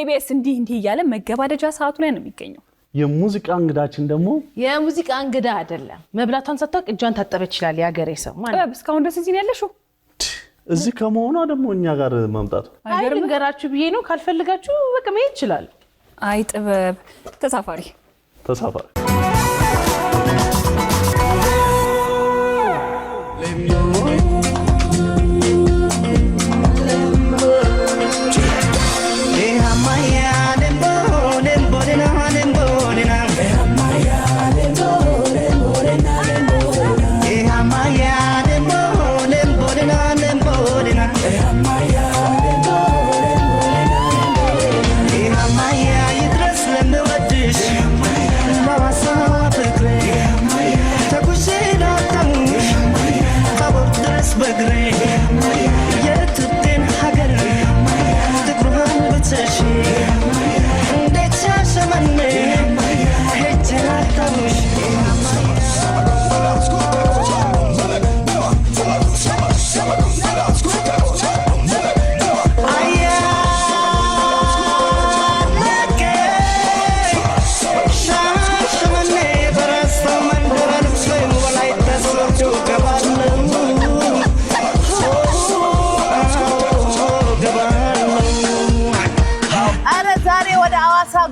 ኢቢኤስ እንዲህ እያለ መገባደጃ ሰዓቱ ላይ ነው የሚገኘው የሙዚቃ እንግዳችን ደግሞ የሙዚቃ እንግዳ አይደለም መብላቷን ሰጥቷ እጇን ታጠበች ይላል ያገሬ ሰው ማለት እስካሁን ደስ እዚህ ነው ያለሽው እዚህ ከመሆኗ ደግሞ እኛ ጋር መምጣቱ አይገርም ገራችሁ ብዬ ነው ካልፈልጋችሁ በቃ መሄድ ይችላል አይ ጥበብ ተሳፋሪ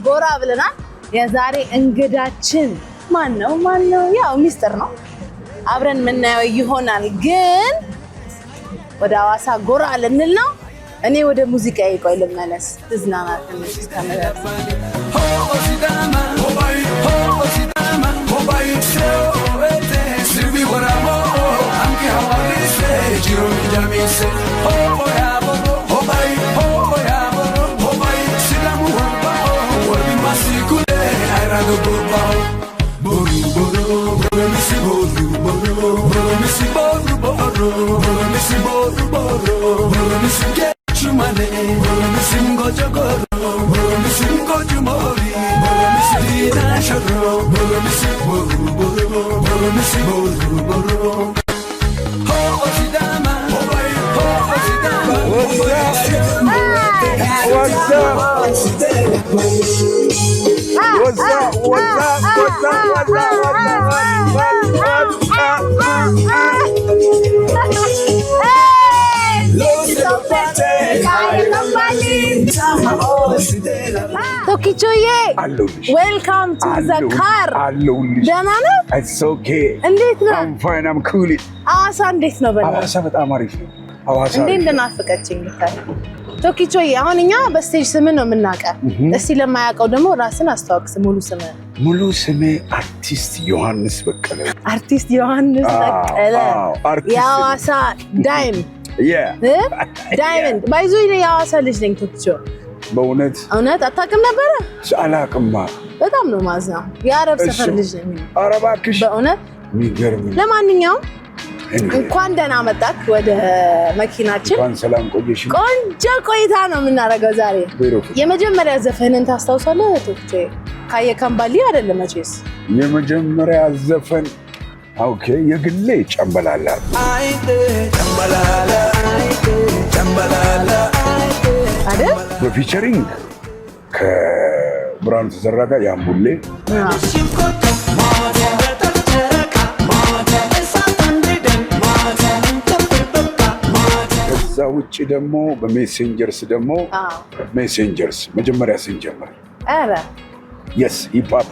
ጎራ ብለናል የዛሬ እንግዳችን ማን ነው ያው ሚስጥር ነው አብረን ምናየው ይሆናል ግን ወደ አዋሳ ጎራ ልንል ነው እኔ ወደ ሙዚቃ ይቆይ ልመለስ ትዝናና ትንሽ ተመለስ ቶኪቾዬ welcome to the car ደህና ነህ It's okay እንዴት ነህ I'm fine I'm cool አዋሳ እንዴት ነው በለው አዋሳ በጣም አሪፍ ነው አዋሳ እንዴት እንደናፈቀችኝ ልታይ ቶኪቾዬ አሁን እኛ በስቴጅ ስምን ነው የምናውቀው እስቲ ለማያውቀው ደግሞ ራስን አስተዋውቅ ሙሉ ስሜ አርቲስት ዮሐንስ በቀለ የአዋሳ ዳይም ዳይመንድ ባይዞ የአዋሳ ልጅ ነኝ ቶኪቾ በእውነት አታውቅም ነበር አላውቅማ በጣም ነው ማዝናው የአረብ ሰፈር ልጅ ነኝ ኧረ እባክሽ በእውነት የሚገርም ለማንኛውም እንኳን ደህና መጣክ ወደ መኪናችን እንኳን ሰላም ቆየሽ ቆንጆ ቆይታ ነው የምናደርገው ዛሬ የመጀመሪያ ዘፈንን ታስታውሳለህ ቶኪቾ ካየካምባሊ አይደለም መቼስ የመጀመሪያ ዘፈን ኦኬ የግሌ ጨምበላላ አይደል በፊቸሪንግ ከብራን ተዘራ ጋር ያምቡሌ ከዛ ውጪ ደግሞ በሜሴንጀርስ ደግሞ ሜሴንጀርስ መጀመሪያ ስንጀምር አረ yes hip hop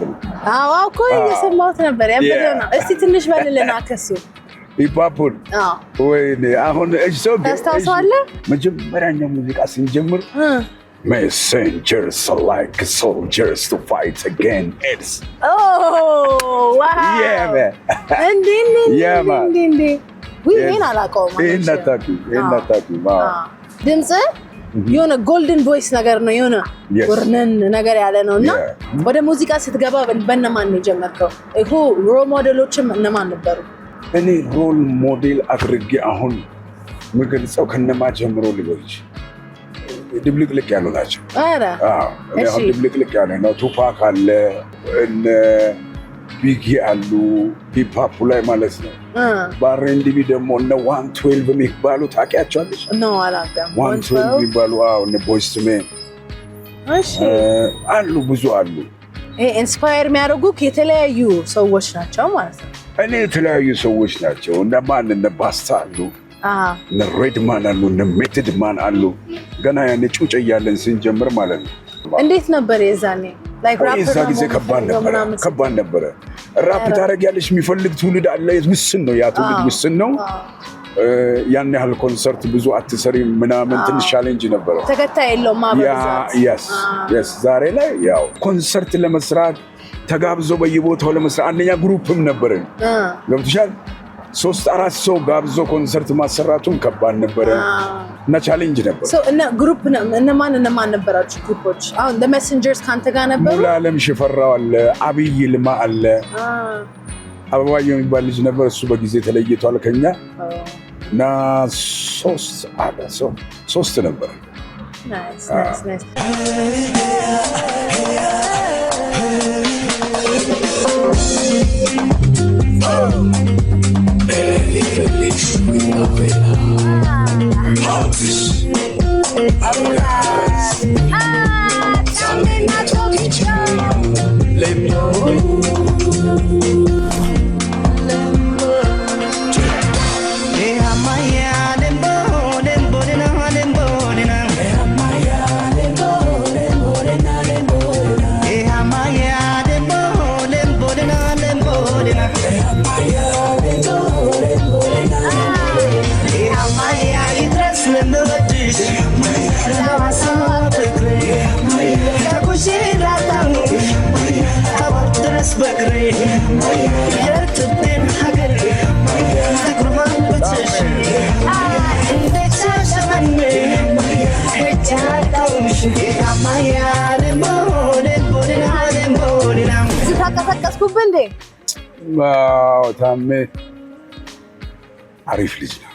አዎ እኮ እየሰማሁት ነበር ያበደው ነው እስቲ ትንሽ በልልና ከሱ hip hop ወይኔ አሁን እሺው ታስታውሳለህ መጀመሪያኛ ሙዚቃ ስንጀምር messengers are like soldiers to fight against oh wow yeah man እንዴ ወይኔ አላውቀውም እናታቂ ድምጽ የሆነ ጎልደን ቮይስ ነገር ነው የሆነ ወርነን ነገር ያለ ነውና ወደ ሙዚቃ ስትገባ በእነማን ነው የጀመርከው እኮ ሮል ሞዴሎችም እነማን ነበሩ እኔ ሮል ሞዴል አድርጌ አሁን ምገልጸው ከነማ ጀምሮ ልበልሽ ድብልቅልቅ ያሉ ናቸው አረ እኔ አሁን ድብልቅልቅ ያለ ነው ቱፓክ አለ እነ ቢጊ አሉ ሂፕ ሆፕ ላይ ማለት ነው በአርኤንዲቢ ደግሞ እነ 112 የሚባሉ ታውቂያቸዋለሽ ነው አላውቅም 112 የሚባሉ እነ ቦይስ ቱ ሜን እሺ አሉ ብዙ አሉ። ኢንስፓየር የሚያደርጉ የተለያዩ ሰዎች ናቸው ማለት ነው። እኔ የተለያዩ ሰዎች ናቸው። እነ ባስታ አሉ፣ እነ ሬድማን አሉ፣ እነ ሜትድማን አሉ። ገና ያኔ ጩጬ እያለን ስንጀምር ማለት ነው። እንዴት ነበር የዛኔ? የዛ ጊዜ ከባድ ነበረ። ራፕ ታደርጊያለሽ የሚፈልግ ትውልድ አለ። ውስን ነው ያ ትውልድ ውስን ነው። ያን ያህል ኮንሰርት ብዙ አትሰሪም ምናምን ትንሽ ቻሌንጅ ነበረው። ተከታይ የለውም ማበዛት። yes ዛሬ ላይ ያው ኮንሰርት ለመስራት ተጋብዞ በየቦታው ለመስራት አንደኛ ግሩፕም ነበረን። ገብቶሻል? 3-4 ሰው ጋብዞ ኮንሰርት ማሰራቱን ከባድ ነበረ እና ቻሌንጅ ነበር። እና ግሩፕ እነማን ነበራችሁ ግሩፖች? አሁን the messengers ካንተ ጋር ነበሩ? ሙሉዓለም ሽፈራው አለ፣ አብይ ይልማ አለ፣ አበባየሁ የሚባል ልጅ ነበር። እሱ በጊዜ ተለይቷል ከኛ እና 3 ነበር። ናይስ ተቀስኩብህ እንዴ? ዋው ታሜ አሪፍ ልጅ ነው።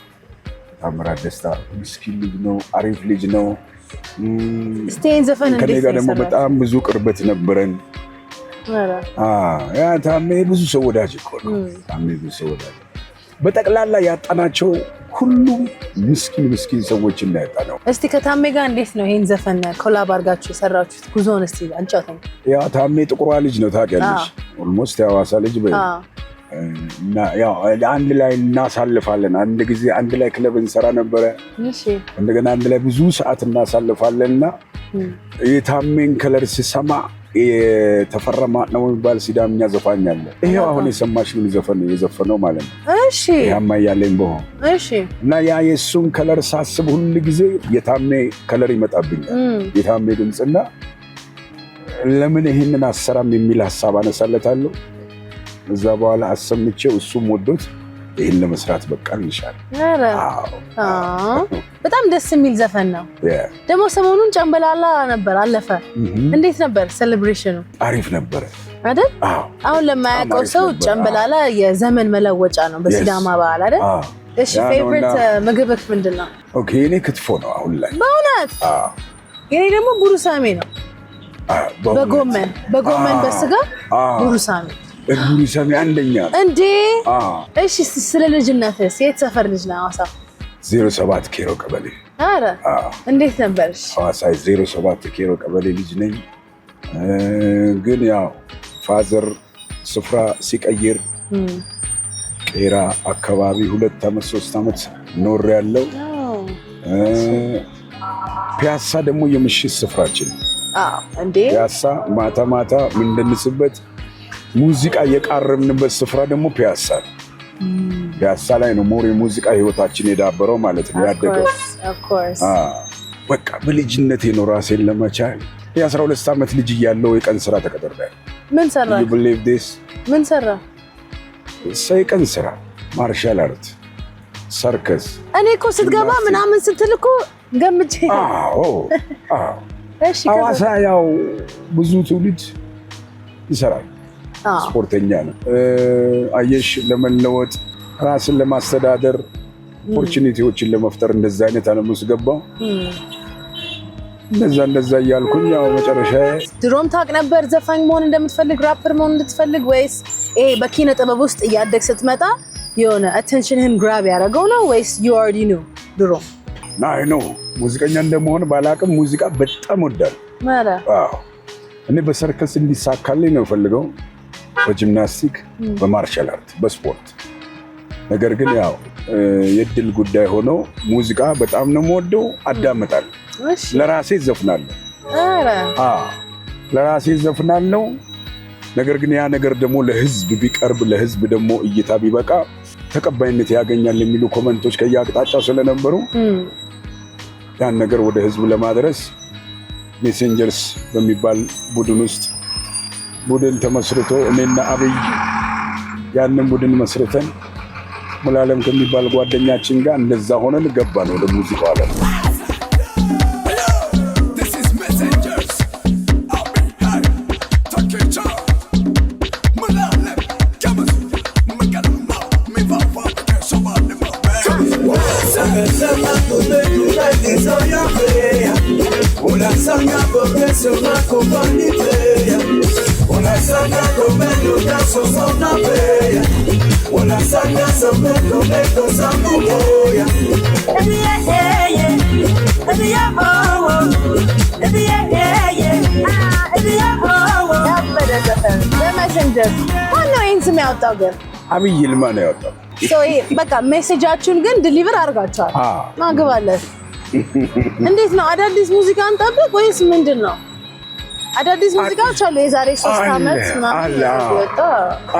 ታምራት ደስታ ምስኪን ልጅ ነው። አሪፍ ልጅ ነው። ስቴን ዘፈን እንዴት ነው? ከኔ ጋር ደግሞ በጣም ብዙ ቅርበት ነበረን። ያ ታሜ ብዙ ሰው ወዳጅ እኮ ነው። ታሜ ብዙ ሰው ወዳጅ በጠቅላላ ያጣናቸው ሁሉም ምስኪን ሰዎች እና ያጣነው። እስቲ ከታሜ ጋር እንዴት ነው ይሄን ዘፈን ኮላብ አድርጋችሁ የሰራችሁት? ጉዞን እስቲ አንጫውተኝ። ያ ታሜ ጥቁሯ ልጅ ነው ታውቂያለሽ። ኦልሞስት የሐዋሳ ልጅ እና ያው አንድ ላይ እናሳልፋለን። አንድ ጊዜ አንድ ላይ ክለብ እንሰራ ነበረ። እንደገና አንድ ላይ ብዙ ሰዓት እናሳልፋለንና የታሜን ከለር ሲሰማ የተፈረማ ነው የሚባል ሲዳምኛ ዘፋኝ አለ። ይሄው አሁን የሰማሽውን ዘፈን የዘፈነው ማለት ነው። እሺ ያማያለኝ በሆነ እሺ። እና ያ የሱን ከለር ሳስብ ሁሉ ጊዜ የታሜ ከለር ይመጣብኛል። የታሜ ድምጽና ለምን ይሄንን አሰራም የሚል ሐሳብ አነሳለታለሁ። እዛ በኋላ አሰምቼው እሱም ወዶት ይሄን ለመስራት በቃል ይሻል። በጣም ደስ የሚል ዘፈን ነው። ደግሞ ሰሞኑን ጨምበላላ ነበር አለፈ። እንዴት ነበር ሴሌብሬሽኑ? አሪፍ ነበር አይደል? አሁን ለማያውቀው ሰው ጨምበላላ የዘመን መለወጫ ነው በሲዳማ ባህል አይደል? እሺ ፌቨሪት ምግብህ ምንድነው? ኦኬ እኔ ክትፎ ነው አሁን ላይ። በእውነት? የኔ ደግሞ ቡሩሳሜ ነው። በጎመን በስጋ ቡሩሳሜ። ቡሩሳሜ አንደኛ እንዴ? እሺ ስለ ልጅነትህ የት ሰፈር ልጅ ነህ? ሐዋሳ 07 ኬሮ ቀበሌ። አረ እንዴት ነበርሽ? ሐዋሳ 07 ኬሮ ቀበሌ ልጅ ነኝ። ግን ያው ፋዘር ስፍራ ሲቀይር ቄራ አካባቢ 2 ዓመት 3 ዓመት ኖር ያለው። ፒያሳ ደግሞ የምሽት ስፍራችን። እንዴ ፒያሳ ማታ ማታ ምንደንስበት ሙዚቃ የቃረምንበት ስፍራ ደግሞ ፒያሳ ነው። ፒያሳ ላይ ነው ሞር የሙዚቃ ህይወታችን የዳበረው ማለት ነው ያደገው። በቃ በልጅነቴ ነው ራሴን ለመቻል የ12 ዓመት ልጅ እያለሁ የቀን ስራ ተቀጥሬያለሁ። ምን ሰራ? you believe this? ምን ሰራ? የቀን ስራ ማርሻል አርት፣ ሰርከስ። እኔ እኮ ስትገባ ምናምን ስትል እኮ ገምቼ። እሺ ሐዋሳ ያው ብዙ ትውልድ ይሰራል። ስፖርተኛ ነው። አየሽ ለመለወጥ ራስን ለማስተዳደር ኦፖርቹኒቲዎችን ለመፍጠር እንደዛ አይነት ዓለም ውስጥ ገባው። እንደዛ እያልኩኝ ያው መጨረሻ ድሮም ታውቅ ነበር ዘፋኝ መሆን እንደምትፈልግ ራፐር መሆን እንድትፈልግ ወይስ ይሄ በኪነ ጥበብ ውስጥ እያደግ ስትመጣ የሆነ አቴንሽንህን ግራብ ያደረገው ነው ወይስ you already knew ድሮ? ሙዚቀኛ እንደመሆን ባላቅም ሙዚቃ በጣም ወዳለሁ። እኔ በሰርከስ እንዲሳካልኝ ነው ፈልገው በጂምናስቲክ በማርሻል አርት በስፖርት ነገር ግን ያው የድል ጉዳይ ሆኖ ሙዚቃ በጣም ነው የምወደው አዳምጣለሁ ለራሴ ዘፍናለሁ ለራሴ ዘፍናለሁ ነገር ግን ያ ነገር ደግሞ ለህዝብ ቢቀርብ ለህዝብ ደግሞ እይታ ቢበቃ ተቀባይነት ያገኛል የሚሉ ኮሜንቶች ከያቅጣጫው ስለነበሩ ያን ነገር ወደ ህዝብ ለማድረስ ሜሴንጀርስ በሚባል ቡድን ተመስርቶ እኔና አብይ ያንን ቡድን መስርተን ሙላለም ከሚባል ጓደኛችን ጋር እንደዛ ሆነን ገባን ወደ ሙዚቃው ዓለም ማነው ይህን ስም ያወጣው ግን? አብይ ይልማ ነው ያወጣው። በቃ ሜሴጃችሁን ግን ዲሊቨር አድርጋችኋል። ማግባለት እንዴት ነው? አዳዲስ ሙዚቃ እንጠብቅ ወይስ ምንድን ነው? አዳዲስ ሙዚቃዎች አሉ። የዛሬ 3 ዓመት ምናምን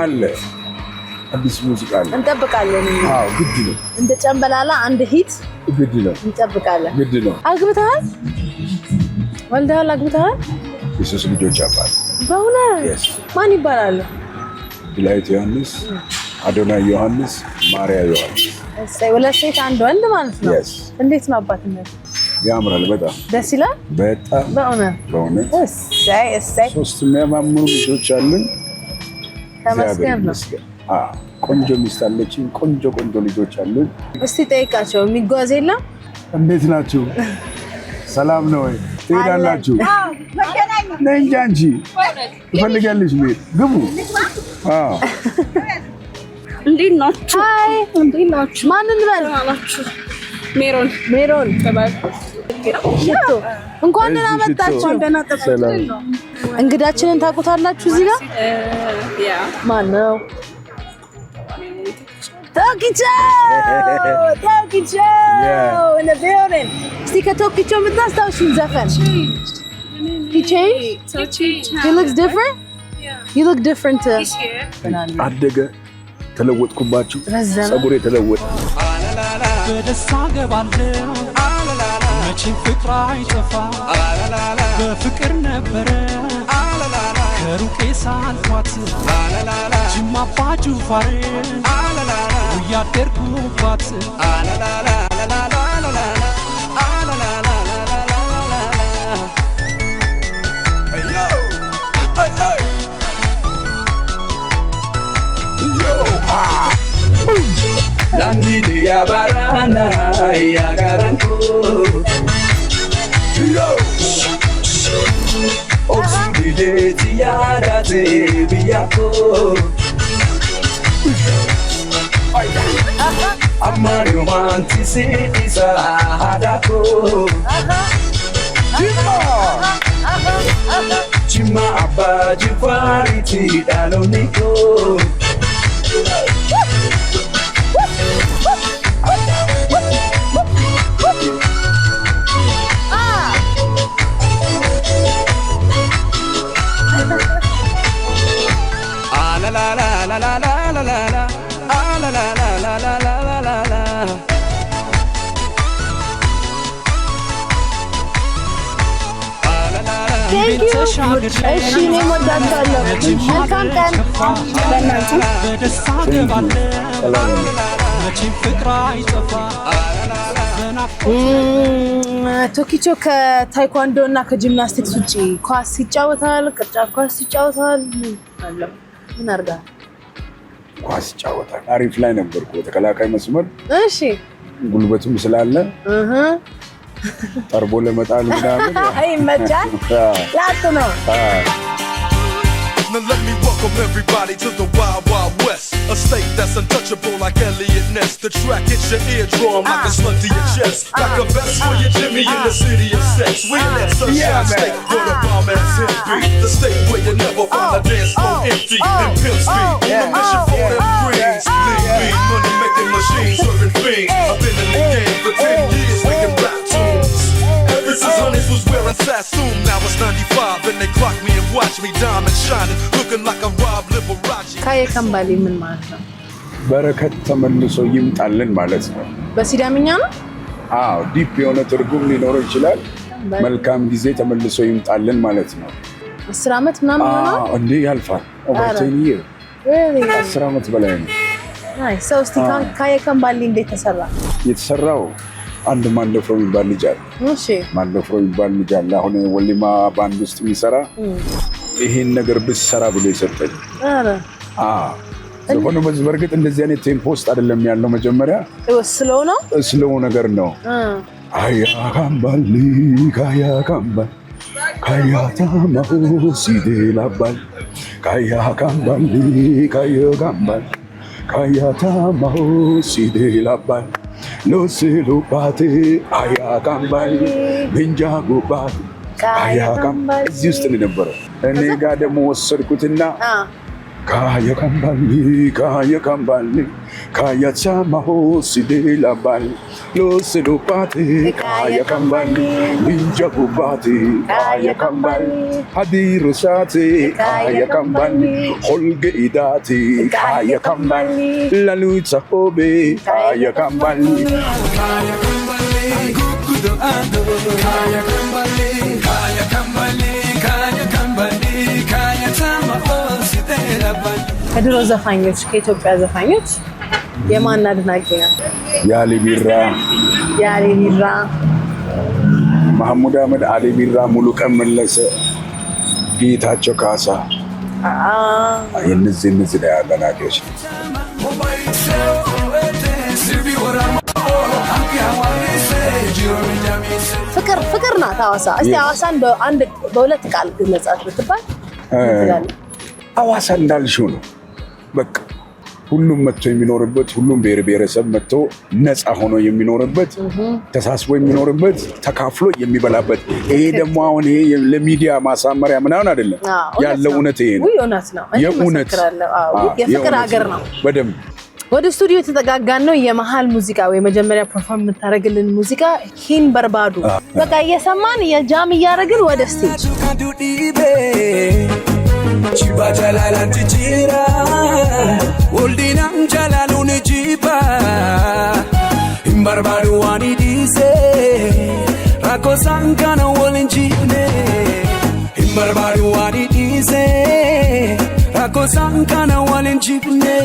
አለ አዲስ ሙዚቃ አለ እንጠብቃለን። ግድ ነው። እንደ ጨምበላላ አንድ ሂት ግድ ነው እንጠብቃለን። ግድ ነው። አግብተሃል? ወልደሃል? አግብተሃል? የሶስት ልጆች አባት። በእውነት? ማን ይባላሉ? ዲላይት ዮሐንስ፣ አዶናይ ዮሐንስ፣ ማርያ ዮሐንስ። ሁለት ሴት አንድ ወንድ ማለት ነው። እንዴት ነው አባትነት? ያምራል። በጣም ደስ ይላል። በጣም በእውነት እሰይ። 3 የሚያማምሩ ልጆች አሉን። ተመስገን ነው። ቆንጆ ሚስት አለችኝ። ቆንጆ ልጆች አሉን። እስቲ ጠይቃቸው። የሚጓዝ የለም? እንዴት ናችሁ? ሰላም ነው ወይ? ትሄዳላችሁ? ነይ እንጂ አንቺ ትፈልጊያለሽ? ቤት ግቡ። እንዴት ናችሁ? እንዴት ናችሁ? ማን እንበል? ሜሮን እንኳን ደህና መጣችሁ። እንግዳችንን ታውቁታላችሁ? እዚህ ጋር ማን ነው? እስቲ ከቶኪቸው የምታስታውሽን ዘፈን? አደገ ተለወጥኩባችሁ። ጸጉሬ ተለወጠ። በደስታ ገባለሁ መቼም ፍቅር አይጠፋ በፍቅር ነበረ ከሩቄ ሳልፏት ጅማ አባ ጅፋር እያደርኩባት Nandidi ya barana ya garanko Osudile tiyara te biyako Amari romantisi isa hadako Jima abba jifari ti daloniko ቶኪቾ ከታይኳንዶ እና ከጂምናስቲክስ ውጪ ኳስ ይጫወታል? ቅርጫት ኳስ ይጫወታል? ምን አድርጋል? ኳስ ይጫወታል። አሪፍ ላይ ነበርኩ ተከላካይ መስመር። እሺ ጉልበቱም ስላለ ጠርቦ ለመጣል ምናምን ይመቻል። ላጥ ነው። Now let me welcome everybody to the Wild Wild West. West, a state that's untouchable like Elliot Ness. The track hits your eardrum like a slug to your chest. Got the best for your Jimmy in the city of sex. We in that sunshine state where the bomb ass hip beat. The state where you never find a dance floor empty. And pimp speed, on a mission for them greens. Lean me, money making machines, serving fiends. I've been in the game for 10 years making rap tunes. Ever since Honeys was wearing Sassoon, now it's 95 and they clock me and watch me diamond shining, looking like a Rob Liberace. ካየ ከምባሌ ምን ማለት ነው? በረከት ተመልሶ ይምጣልን ማለት ነው። በሲዳምኛ ነው? አዎ ዲፕ የሆነ ትርጉም ሊኖረው ይችላል። መልካም ጊዜ ተመልሶ ይምጣልን ማለት ነው። 10 ዓመት ምናምን ነው? እንዴ ያልፋል። ኦቨርቴን ይር 10 ዓመት በላይ ነው። አይ ሰውስቲ ካየ ከምባሌ እንዴት ተሰራ? የተሰራው አንድ ማንደፍሮ የሚባል ልጅ አለ። እሺ ማንደፍሮ የሚባል ልጅ አለ። አሁን ወሊማ ባንድ ውስጥ የሚሰራ ይሄን ነገር ብትሰራ ብሎ ይሰጠኝ። አረ ዘፈኑ በርግጥ እንደዚህ አይነት ቴምፖ ውስጥ አይደለም ያለው። መጀመሪያ ስሎው ነው፣ ስሎው ነገር ነው። አያ ካምባሊ ካያ ካምባል ካያ ታማሁ ሲዴላባል ካያ ካምባሊ ካያ ካምባል ካያ ታማሁ ሲዴላባል ሎሲሉ ባቴ አያ ካምባሊ ብንጃ ጉባት ካያ ካምባል እዚህ ውስጥ ነው የነበረው። እኔ ጋር ደግሞ ወሰድኩትና ካያ ካምባሊ ካያ ቻማሁ ሲዴላባል ሎሲሉ ባቴ ካያ ካምባሊ ብንጃ ጉባት ካያ ካምባሊ ሀዲሩ ሻቴ ካያ ካምባሊ ሆልገ ኢዳቴ ካያ ካምባሊ ላሉቻ ሆቤ ካያ ካምባሊ ከድሮ ዘፋኞች ከኢትዮጵያ ዘፋኞች የማን አድናቂ ነው? ያሊ ቢራ፣ መሐሙድ አህመድ፣ አሊ ቢራ፣ ሙሉቀን መለሰ፣ ጌታቸው ካሳ የነዚህ ላይ አድናቂዎች። ፍቅር ናት ሐዋሳ። እስቲ ሐዋሳን በሁለት ቃል ግለጻት ብትባል ሐዋሳ እንዳልሽው ነው። በቃ ሁሉም መጥቶ የሚኖርበት፣ ሁሉም ብሔር ብሔረሰብ መጥቶ ነፃ ሆኖ የሚኖርበት፣ ተሳስቦ የሚኖርበት፣ ተካፍሎ የሚበላበት። ይሄ ደግሞ አሁን ይሄ ለሚዲያ ማሳመሪያ ምናምን አይደለም፣ ያለው እውነት ይሄ ነው። የእውነት የፍቅር ሀገር ነው። በደንብ ወደ ስቱዲዮ የተጠጋጋን ነው። የመሃል ሙዚቃ ወይ መጀመሪያ ፐርፎርም የምታደርግልን ሙዚቃ ሂን በርባዱ። በቃ እየሰማን የጃም እያደረግን ወደ ስቴጅ Chiba jalalan tijira Woldinam jalalun jiba Imbarbadu wani dise Rako sankana wolin jibne Imbarbadu wani dise Rako sankana wolin jibne